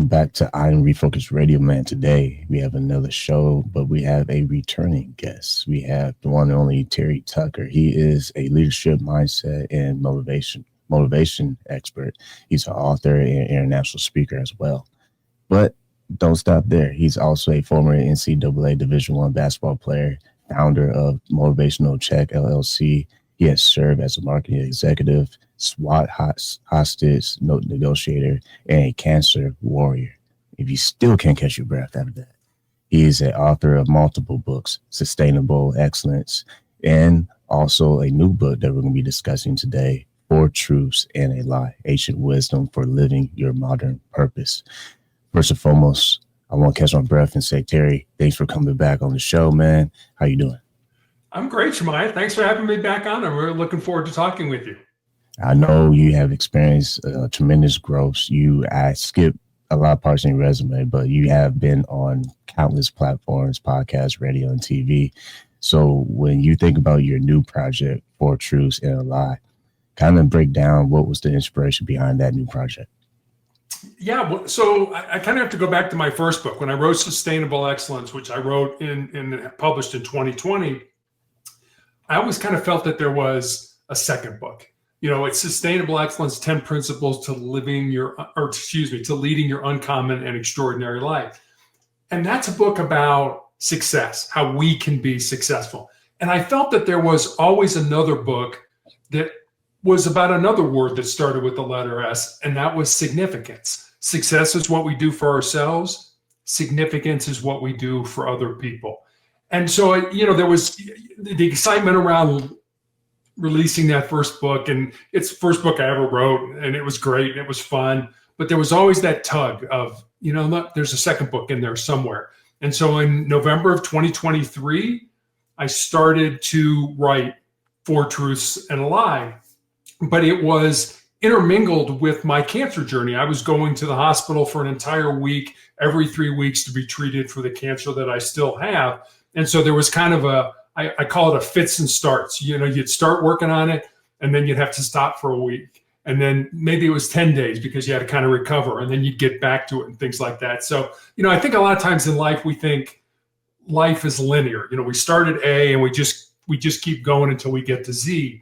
Welcome back to I Am Refocused Radio, man. Today we have another show, but we have a returning guest. We have the one and only Terry Tucker. He is a leadership mindset and motivation expert. He's an author and international speaker as well. But don't stop there. He's also a former NCAA Division I basketball player, founder of Motivational Check LLC. He has served as a marketing executive, SWAT hostage note negotiator, and a cancer warrior. If you still can't catch your breath after that, he is an author of multiple books, Sustainable Excellence, and also a new book that we're going to be discussing today, Four Truths and a Lie, Ancient Wisdom for Living Your Modern Purpose. First and foremost, I want to catch my breath and say, Terry, thanks for coming back on the show, man. How you doing? I'm great, Shemaiah. Thanks for having me back on. I'm really looking forward to talking with you. I know you have experienced tremendous growth. I skipped a lot of parts in your resume, but you have been on countless platforms, podcasts, radio, and TV. So when you think about your new project, Four Truths and a Lie, kind of break down what was the inspiration behind that new project. Yeah, so I kind of have to go back to my first book. When I wrote Sustainable Excellence, which I wrote in published in 2020, I always kind of felt that there was a second book. You know, it's Sustainable Excellence, 10 Principles to leading your uncommon and extraordinary life. And that's a book about success, how we can be successful. And I felt that there was always another book that was about another word that started with the letter S, and that was significance. Success is what we do for ourselves. Significance is what we do for other people. And so, there was the excitement around releasing that first book, and it's the first book I ever wrote, and it was great, and it was fun. But there was always that tug of, look, there's a second book in there somewhere. And so in November of 2023, I started to write Four Truths and a Lie. But it was intermingled with my cancer journey. I was going to the hospital for an entire week, every 3 weeks, to be treated for the cancer that I still have. And so there was kind of I call it a fits and starts. You'd start working on it, and then you'd have to stop for a week. And then maybe it was 10 days because you had to kind of recover, and then you'd get back to it and things like that. So, I think a lot of times in life, we think life is linear. We start at A and we just keep going until we get to Z.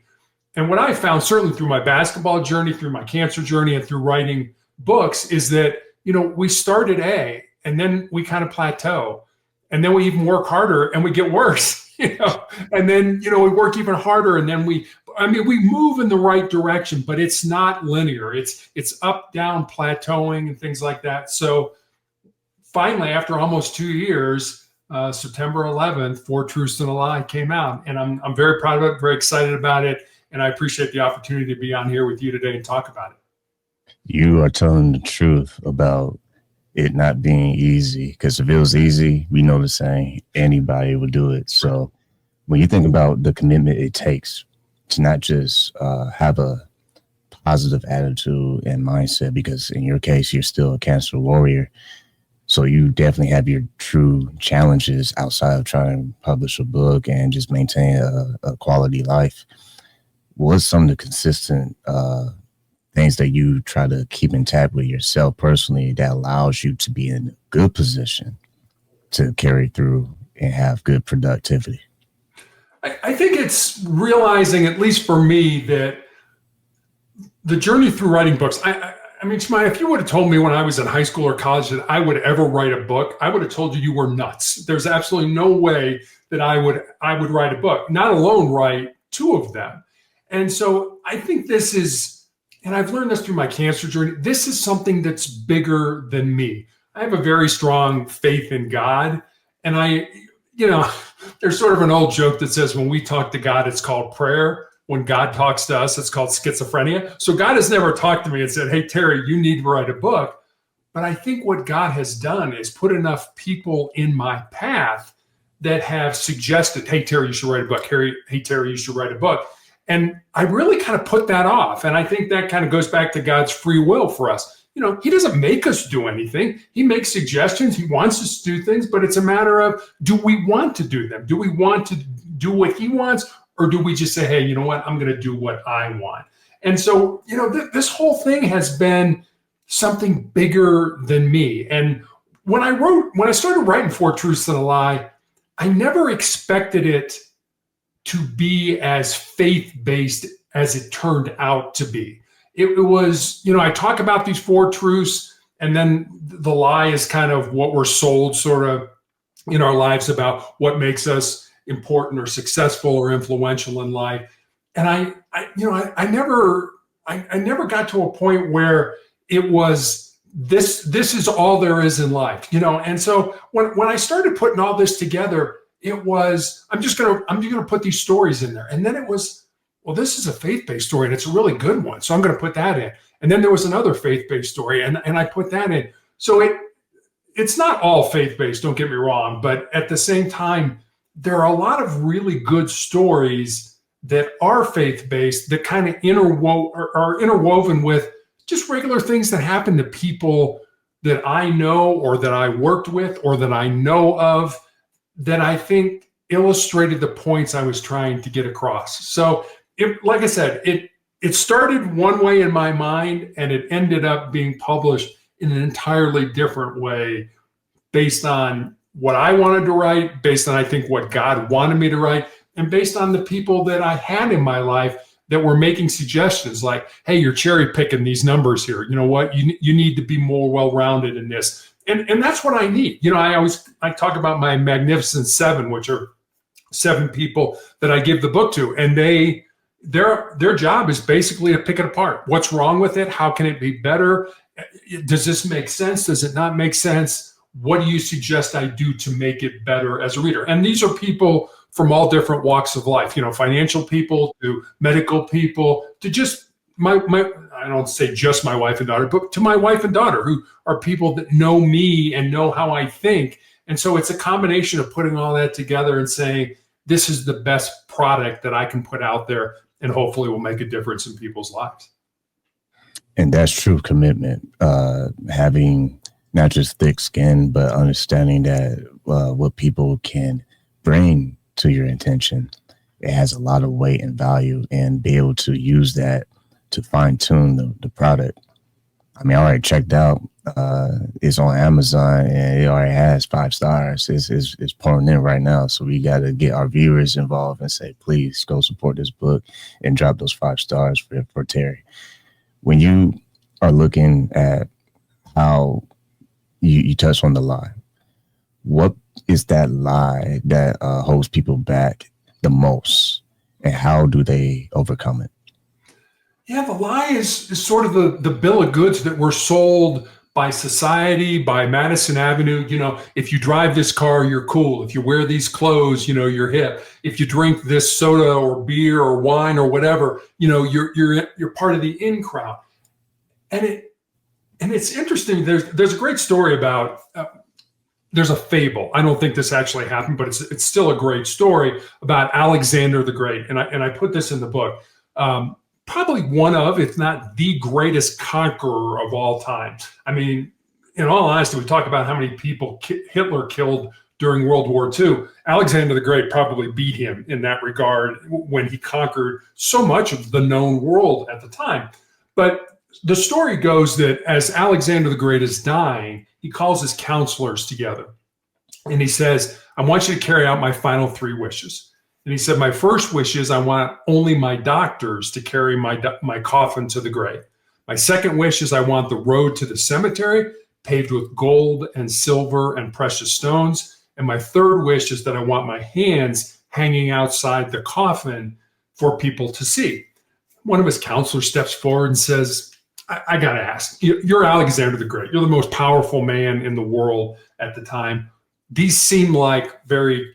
And what I found, certainly through my basketball journey, through my cancer journey, and through writing books, is that, we start at A and then we kind of plateau, and then we even work harder and we get worse, and then, we work even harder, and then we move in the right direction, but it's not linear. It's up, down, plateauing, and things like that. So finally, after almost 2 years, September 11th, Four Truths and a Lie came out, and I'm very proud of it, very excited about it. And I appreciate the opportunity to be on here with you today and talk about it. You are telling the truth about it not being easy, because if it was easy, we know the saying, anybody would do it. So when you think about the commitment it takes to not just have a positive attitude and mindset, because in your case, you're still a cancer warrior. So you definitely have your true challenges outside of trying to publish a book and just maintain a quality life. What's some of the consistent things that you try to keep intact with yourself personally that allows you to be in a good position to carry through and have good productivity? I think it's realizing, at least for me, that the journey through writing books, I mean, Shemaiah, if you would have told me when I was in high school or college that I would ever write a book, I would have told you were nuts. There's absolutely no way that I would write a book, not alone write two of them. And so I think this is, and I've learned this through my cancer journey, this is something that's bigger than me. I have a very strong faith in God. And there's sort of an old joke that says when we talk to God, it's called prayer. When God talks to us, it's called schizophrenia. So God has never talked to me and said, hey, Terry, you need to write a book. But I think what God has done is put enough people in my path that have suggested, hey, Terry, you should write a book. Hey, Terry, you should write a book. And I really kind of put that off. And I think that kind of goes back to God's free will for us. He doesn't make us do anything. He makes suggestions. He wants us to do things, but it's a matter of, do we want to do them? Do we want to do what he wants? Or do we just say, hey, you know what? I'm going to do what I want. And so, this whole thing has been something bigger than me. And when I started writing Four Truths and a Lie, I never expected it to be as faith-based as it turned out to be. It was, I talk about these four truths, and then the lie is kind of what we're sold sort of in our lives about what makes us important or successful or influential in life. And I never got to a point where it was this is all there is in life, And so when I started putting all this together, it was, I'm just gonna put these stories in there. And then it was, well, this is a faith-based story and it's a really good one, so I'm gonna put that in. And then there was another faith-based story and I put that in. So it's not all faith-based, don't get me wrong, but at the same time, there are a lot of really good stories that are faith-based that kind of are interwoven with just regular things that happen to people that I know or that I worked with or that I know of, that I think illustrated the points I was trying to get across. So, like I said, it started one way in my mind, and it ended up being published in an entirely different way, based on what I wanted to write, based on, I think, what God wanted me to write, and based on the people that I had in my life that were making suggestions like, hey, you're cherry picking these numbers here. You know what? You need to be more well-rounded in this. And that's what I need. I talk about my Magnificent Seven, which are 7 people that I give the book to, and their job is basically to pick it apart. What's wrong with it? How can it be better? Does this make sense? Does it not make sense? What do you suggest I do to make it better as a reader? And these are people from all different walks of life, financial people to medical people to just my I don't say just my wife and daughter, but to my wife and daughter, who are people that know me and know how I think. And so it's a combination of putting all that together and saying, this is the best product that I can put out there, and hopefully will make a difference in people's lives. And that's true commitment, having not just thick skin, but understanding that what people can bring to your intention, it has a lot of weight and value, and be able to use that to fine tune the product. I mean, I already checked out. It's on Amazon and it already has 5 stars. It's pouring in right now. So we got to get our viewers involved and say, please go support this book and drop those 5 stars for Terry. When you are looking at how you touch on the lie, what is that lie that holds people back the most, and how do they overcome it? Yeah, the lie is sort of the bill of goods that we're sold by society, by Madison Avenue. If you drive this car, you're cool. If you wear these clothes, you're hip. If you drink this soda or beer or wine or whatever, you're part of the in crowd. And it's interesting. There's a great story about. There's a fable. I don't think this actually happened, but it's still a great story about Alexander the Great. And I put this in the book. Probably one of, if not the greatest conqueror of all time. I mean, in all honesty, we talk about how many people Hitler killed during World War II. Alexander the Great probably beat him in that regard when he conquered so much of the known world at the time. But the story goes that as Alexander the Great is dying, he calls his counselors together. And he says, I want you to carry out my final 3 wishes. And he said, my first wish is I want only my doctors to carry my coffin to the grave. My second wish is I want the road to the cemetery paved with gold and silver and precious stones. And my third wish is that I want my hands hanging outside the coffin for people to see. One of his counselors steps forward and says, I got to ask, you're Alexander the Great. You're the most powerful man in the world at the time. These seem like very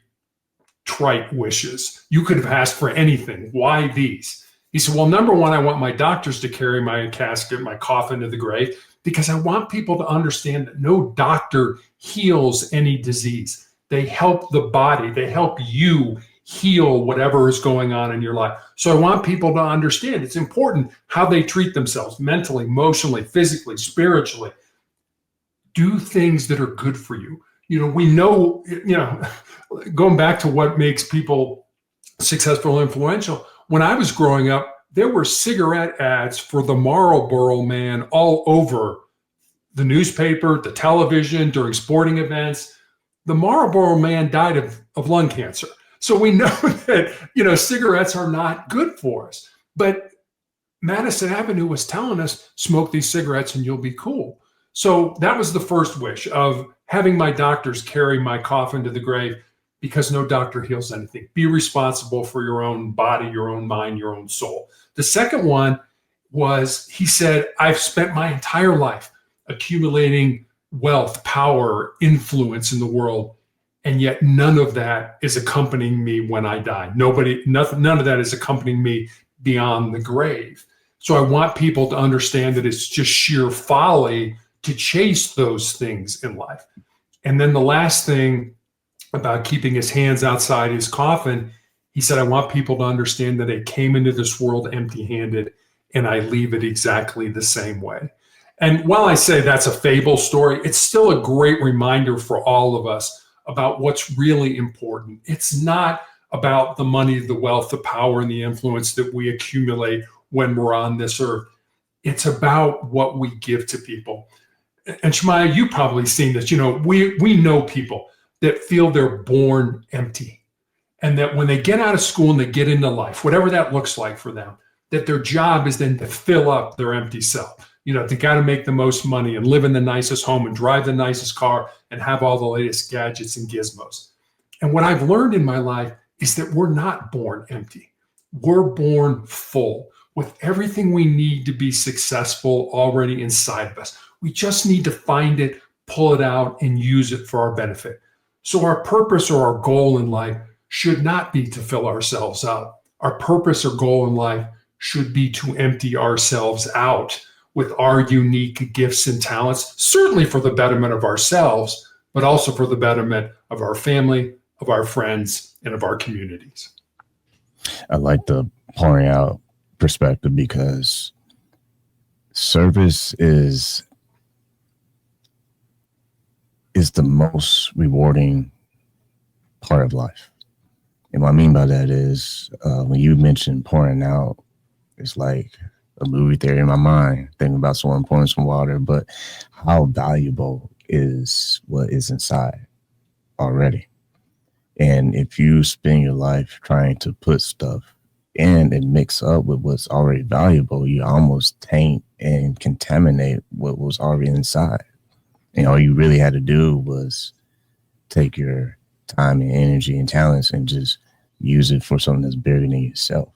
trite wishes. You could have asked for anything. Why these? He said, well, number one, I want my doctors to carry my casket, my coffin to the grave, because I want people to understand that no doctor heals any disease. They help the body. They help you heal whatever is going on in your life. So I want people to understand it's important how they treat themselves mentally, emotionally, physically, spiritually. Do things that are good for you. We know, going back to what makes people successful and influential, when I was growing up, there were cigarette ads for the Marlboro Man all over the newspaper, the television, during sporting events. The Marlboro Man died of lung cancer. So we know that, cigarettes are not good for us. But Madison Avenue was telling us, smoke these cigarettes and you'll be cool. So that was the first wish of having my doctors carry my coffin to the grave, because no doctor heals anything. Be responsible for your own body, your own mind, your own soul. The second one was, he said, I've spent my entire life accumulating wealth, power, influence in the world, and yet none of that is accompanying me when I die. None of that is accompanying me beyond the grave. So I want people to understand that it's just sheer folly to chase those things in life. And then the last thing about keeping his hands outside his coffin, he said, I want people to understand that I came into this world empty-handed and I leave it exactly the same way. And while I say that's a fable story, it's still a great reminder for all of us about what's really important. It's not about the money, the wealth, the power, and the influence that we accumulate when we're on this earth. It's about what we give to people. And Shemaiah, you've probably seen this. We know people that feel they're born empty, and that when they get out of school and they get into life, whatever that looks like for them, that their job is then to fill up their empty self. They got to make the most money and live in the nicest home and drive the nicest car and have all the latest gadgets and gizmos. And what I've learned in my life is that we're not born empty. We're born full with everything we need to be successful already inside of us. We just need to find it, pull it out, and use it for our benefit. So our purpose or our goal in life should not be to fill ourselves up. Our purpose or goal in life should be to empty ourselves out with our unique gifts and talents, certainly for the betterment of ourselves, but also for the betterment of our family, of our friends, and of our communities. I like the pouring out perspective, because service is the most rewarding part of life. And what I mean by that is, when you mentioned pouring out, it's like a movie theory in my mind, thinking about someone pouring some water, but how valuable is what is inside already. And if you spend your life trying to put stuff in and mix up with what's already valuable, you almost taint and contaminate what was already inside. And all you really had to do was take your time and energy and talents and just use it for something that's bigger than yourself.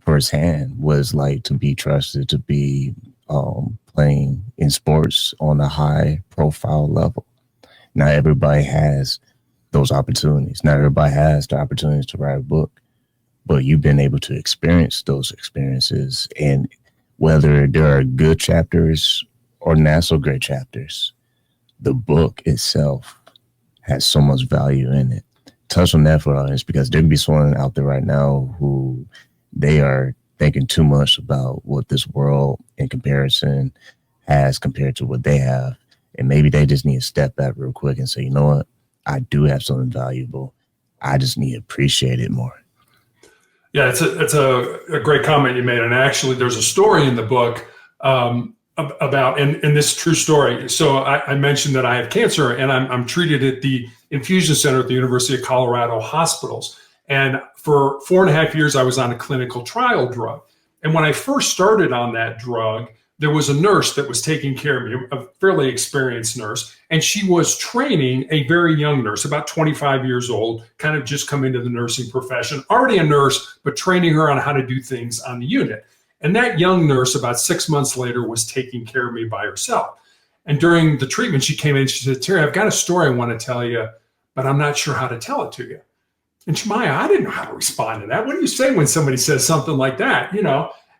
Firsthand what it's like to be trusted, to be playing in sports on a high profile level. Not everybody has those opportunities. Not everybody has the opportunities to write a book, but you've been able to experience those experiences. And whether there are good chapters or not so great chapters, the book itself has so much value in it. Touch on that for us, because there can be someone out there right now who they are thinking too much about what this world in comparison has compared to what they have. And maybe they just need to step back real quick and say, you know what? I do have something valuable. I just need to appreciate it more. Yeah, it's a great comment you made. And actually, there's a story in the book about, and this true story. So I mentioned that I have cancer, and I'm treated at the infusion center at the University of Colorado hospitals. And for 4.5 years, I was on a clinical trial drug. And when I first started on that drug, there was a nurse that was taking care of me, a fairly experienced nurse, and she was training a very young nurse, about 25 years old, kind of just come into the nursing profession, already a nurse, but training her on how to do things on the unit. And that young nurse, about 6 months later, was taking care of me by herself. And during the treatment, she came in and she said, Terry, I've got a story I want to tell you, but I'm not sure how to tell it to you. And Shemaiah, I didn't know how to respond to that. What do you say when somebody says something like that,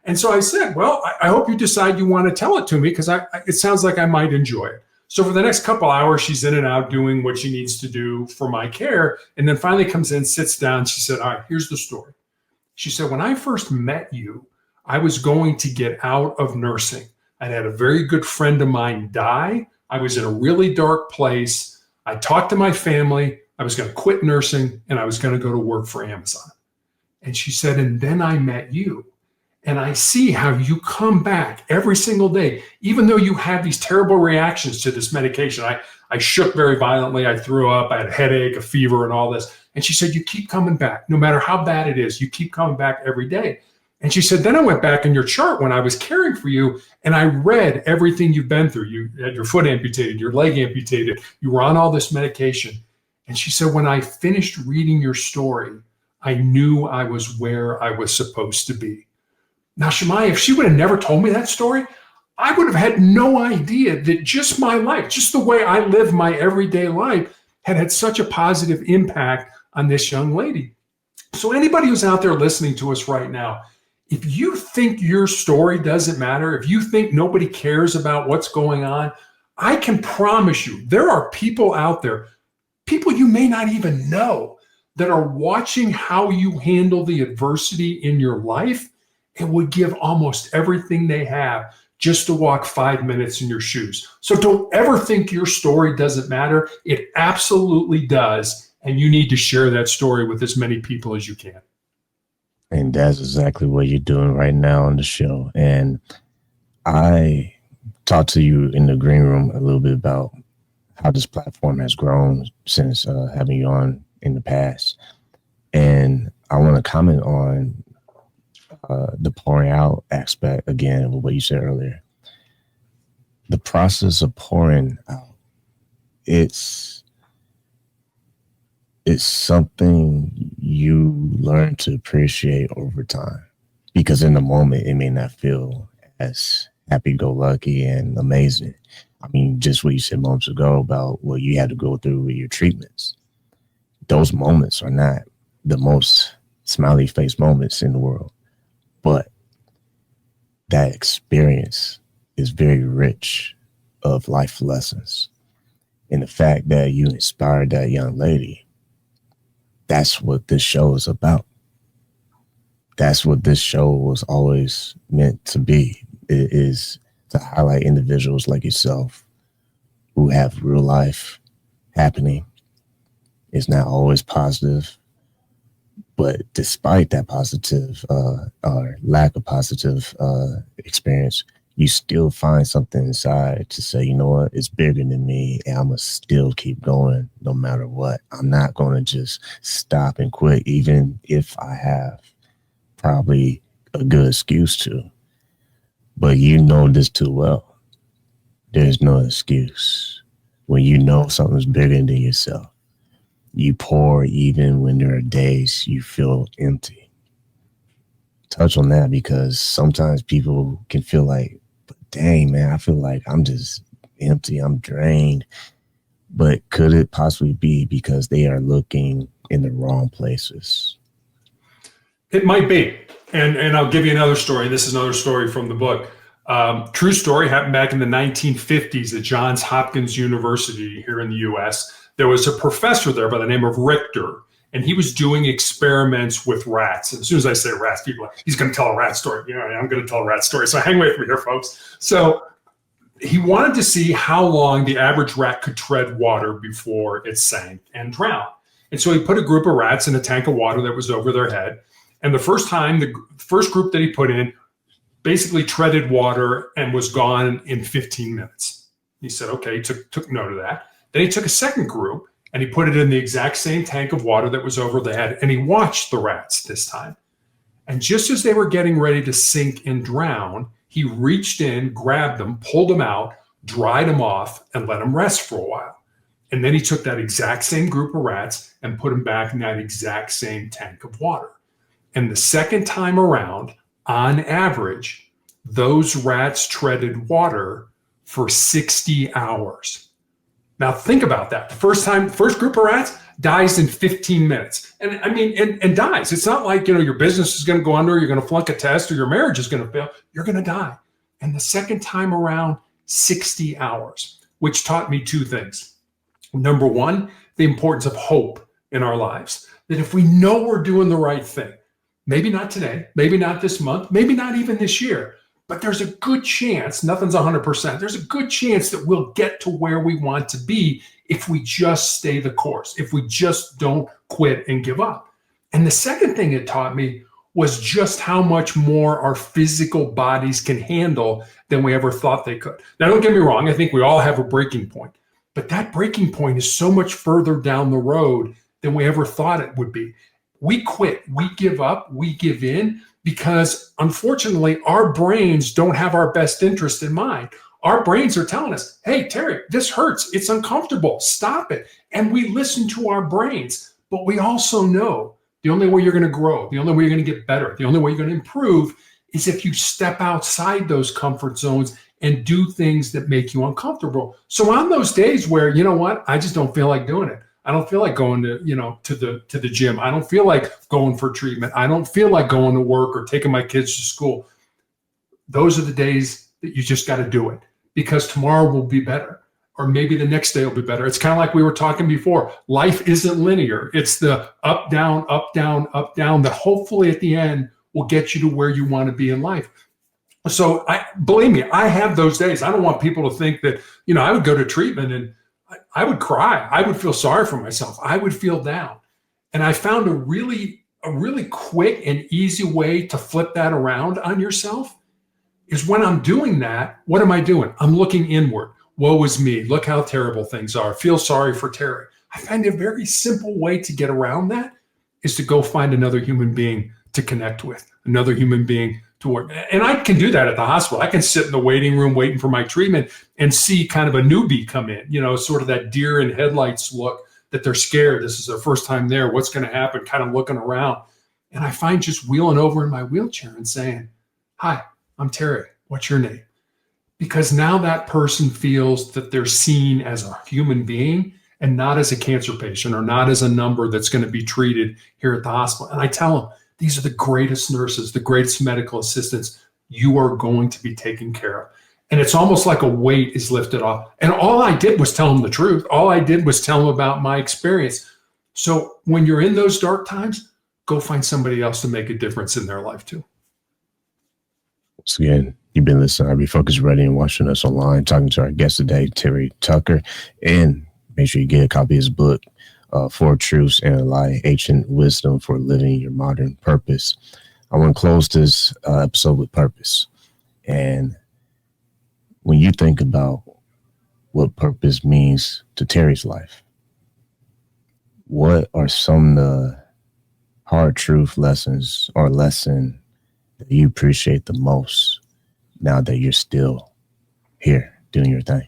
And so I said, well, I hope you decide you want to tell it to me, because it sounds like I might enjoy it. So for the next couple hours, she's in and out doing what she needs to do for my care. And then finally comes in, sits down. She said, all right, here's the story. She said, when I first met you, I was going to get out of nursing. I had a very good friend of mine die. I was in a really dark place. I talked to my family. I was going to quit nursing, and I was going to go to work for Amazon. And she said, and then I met you. And I see how you come back every single day, even though you have these terrible reactions to this medication. I shook very violently. I threw up. I had a headache, a fever, and all this. And she said, you keep coming back. No matter how bad it is, you keep coming back every day. And she said, then I went back in your chart when I was caring for you, and I read everything you've been through. You had your foot amputated, your leg amputated. You were on all this medication. And she said, when I finished reading your story, I knew I was where I was supposed to be. Now, Shemai, if she would have never told me that story, I would have had no idea that just my life, just the way I live my everyday life, had such a positive impact on this young lady. So anybody who's out there listening to us right now, if you think your story doesn't matter, if you think nobody cares about what's going on, I can promise you there are people out there, people you may not even know, that are watching how you handle the adversity in your life and would give almost everything they have just to walk 5 minutes in your shoes. So don't ever think your story doesn't matter. It absolutely does. And you need to share that story with as many people as you can. And that's exactly what you're doing right now on the show. And I talked to you in the green room a little bit about how this platform has grown since having you on in the past. And I want to comment on the pouring out aspect again with what you said earlier. The process of pouring out, it's something you learn to appreciate over time, because in the moment it may not feel as happy-go-lucky and amazing. I mean, just what you said moments ago about what you had to go through with your treatments. Those moments are not the most smiley face moments in the world, but that experience is very rich of life lessons. And the fact that you inspired that young lady, that's what this show is about. That's what this show was always meant to be. It is to highlight individuals like yourself who have real life happening. It's not always positive, but despite that positive or lack of positive experience, you still find something inside to say, you know what, it's bigger than me, and I'm going to still keep going no matter what. I'm not going to just stop and quit, even if I have probably a good excuse to. But you know this too well. There's no excuse. When you know something's bigger than yourself, you pour even when there are days you feel empty. Touch on that, because sometimes people can feel like, but dang, man, I feel like I'm just empty, I'm drained. But could it possibly be because they are looking in the wrong places? It might be. And I'll give you another story. This is another story from the book. True story, happened back in the 1950s at Johns Hopkins University here in the US. There was a professor there by the name of Richter, and he was doing experiments with rats. And as soon as I say rats, people are like, he's going to tell a rat story. You know, I'm going to tell a rat story. So hang with me here, folks. So he wanted to see how long the average rat could tread water before it sank and drowned. And so he put a group of rats in a tank of water that was over their head. And the first time, the first group that he put in basically treaded water and was gone in 15 minutes. He said, okay, took note of that. Then he took a second group and he put it in the exact same tank of water that was over their head, and he watched the rats this time. And just as they were getting ready to sink and drown, he reached in, grabbed them, pulled them out, dried them off, and let them rest for a while. And then he took that exact same group of rats and put them back in that exact same tank of water. And the second time around, on average, those rats treaded water for 60 hours. Now think about that. The first group of rats dies in 15 minutes. And I mean, and dies. It's not like, you know, your business is going to go under, you're going to flunk a test, or your marriage is going to fail. You're going to die. And the second time around, 60 hours, which taught me two things. Number one, the importance of hope in our lives. That if we know we're doing the right thing, maybe not today, maybe not this month, maybe not even this year, but there's a good chance, nothing's 100%, there's a good chance that we'll get to where we want to be if we just stay the course, if we just don't quit and give up. And the second thing it taught me was just how much more our physical bodies can handle than we ever thought they could. Now, don't get me wrong. I think we all have a breaking point, but that breaking point is so much further down the road than we ever thought it would be. We quit, we give up, we give in because unfortunately our brains don't have our best interest in mind. Our brains are telling us, hey, Terry, this hurts. It's uncomfortable. Stop it. And we listen to our brains. But we also know the only way you're going to grow, the only way you're going to get better, the only way you're going to improve is if you step outside those comfort zones and do things that make you uncomfortable. So on those days where, you know what, I just don't feel like doing it. I don't feel like going to, to the gym. I don't feel like going for treatment. I don't feel like going to work or taking my kids to school. Those are the days that you just got to do it. Because tomorrow will be better, or maybe the next day will be better. It's kind of like we were talking before. Life isn't linear. It's the up, down, up, down, up, down that hopefully at the end will get you to where you want to be in life. So believe me, I have those days. I don't want people to think that, I would go to treatment and I would cry. I would feel sorry for myself. I would feel down. And I found a really quick and easy way to flip that around on yourself. Is when I'm doing that, what am I doing? I'm looking inward. Woe is me. Look how terrible things are. Feel sorry for Terry. I find a very simple way to get around that is to go find another human being to connect with, another human being to work. And I can do that at the hospital. I can sit in the waiting room waiting for my treatment and see kind of a newbie come in, sort of that deer in headlights look that they're scared. This is their first time there. What's going to happen? Kind of looking around. And I find just wheeling over in my wheelchair and saying, hi, I'm Terry. What's your name? Because now that person feels that they're seen as a human being and not as a cancer patient or not as a number that's going to be treated here at the hospital. And I tell them, these are the greatest nurses, the greatest medical assistants you are going to be taken care of. And it's almost like a weight is lifted off. And all I did was tell them the truth. All I did was tell them about my experience. So when you're in those dark times, go find somebody else to make a difference in their life too. Once again, you've been listening to Refocused Radio and watching us online, talking to our guest today, Terry Tucker. And make sure you get a copy of his book, Four Truths and a Lie, Ancient Wisdom for Living Your Modern Purpose. I want to close this episode with purpose. And when you think about what purpose means to Terry's life, what are some of the hard truth lessons or lesson that you appreciate the most now that you're still here doing your thing?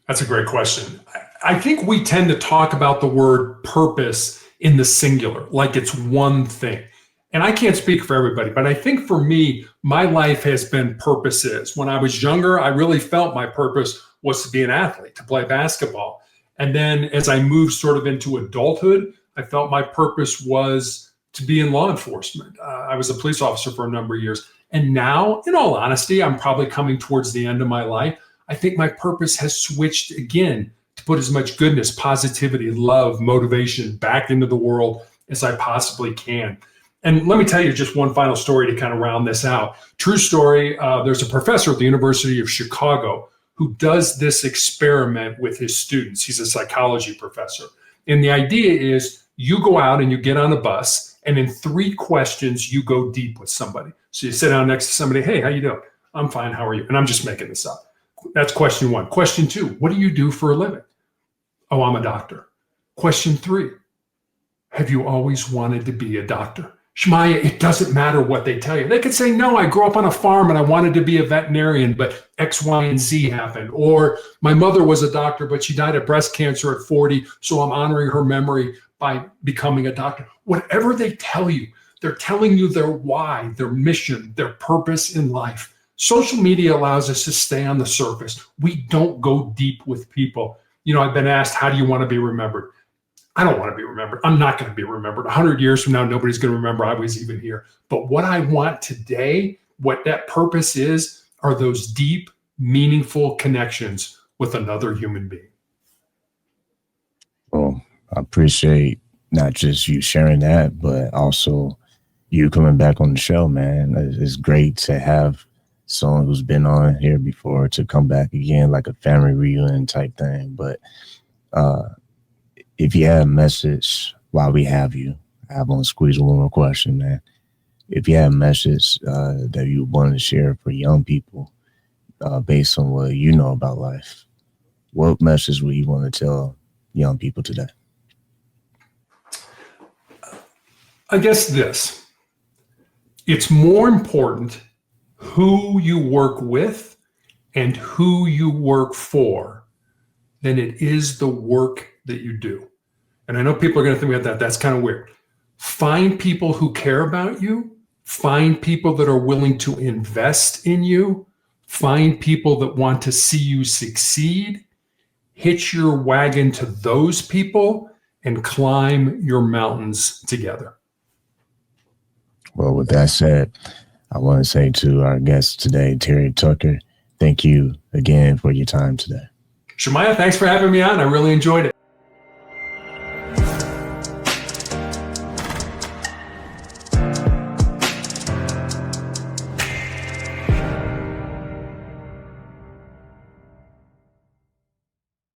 That's a great question. I think we tend to talk about the word purpose in the singular, like it's one thing. And I can't speak for everybody, but I think for me, my life has been purposes. When I was younger, I really felt my purpose was to be an athlete, to play basketball. And then as I moved sort of into adulthood, I felt my purpose was to be in law enforcement. I was a police officer for a number of years. And now, in all honesty, I'm probably coming towards the end of my life. I think my purpose has switched again to put as much goodness, positivity, love, motivation back into the world as I possibly can. And let me tell you just one final story to kind of round this out. True story, there's a professor at the University of Chicago who does this experiment with his students. He's a psychology professor. And the idea is you go out and you get on a bus, and in 3 questions, you go deep with somebody. So you sit down next to somebody, hey, how you doing? I'm fine, how are you? And I'm just making this up. That's question 1. Question 2, what do you do for a living? Oh, I'm a doctor. Question 3, have you always wanted to be a doctor? Shmaya, it doesn't matter what they tell you. They could say, no, I grew up on a farm and I wanted to be a veterinarian, but X, Y, and Z happened. Or my mother was a doctor, but she died of breast cancer at 40, so I'm honoring her memory by becoming a doctor. Whatever they tell you, they're telling you their why, their mission, their purpose in life. Social media allows us to stay on the surface. We don't go deep with people. I've been asked, how do you want to be remembered? I don't want to be remembered. I'm not going to be remembered. 100 years from now, nobody's going to remember I was even here. But what I want today, what that purpose is, are those deep, meaningful connections with another human being. Well, I appreciate not just you sharing that, but also you coming back on the show, man. It's great to have someone who's been on here before to come back again, like a family reunion type thing. But if you had a message while we have you, I want to squeeze one more question, man. if you have a message that you want to share for young people based on what you know about life, what message would you want to tell young people today? I guess this. It's more important who you work with and who you work for than it is the work that you do. And I know people are going to think about that. That's kind of weird. Find people who care about you. Find people that are willing to invest in you. Find people that want to see you succeed. Hitch your wagon to those people and climb your mountains together. Well, with that said, I want to say to our guest today, Terry Tucker, thank you again for your time today. Shemaiah, thanks for having me on. I really enjoyed it.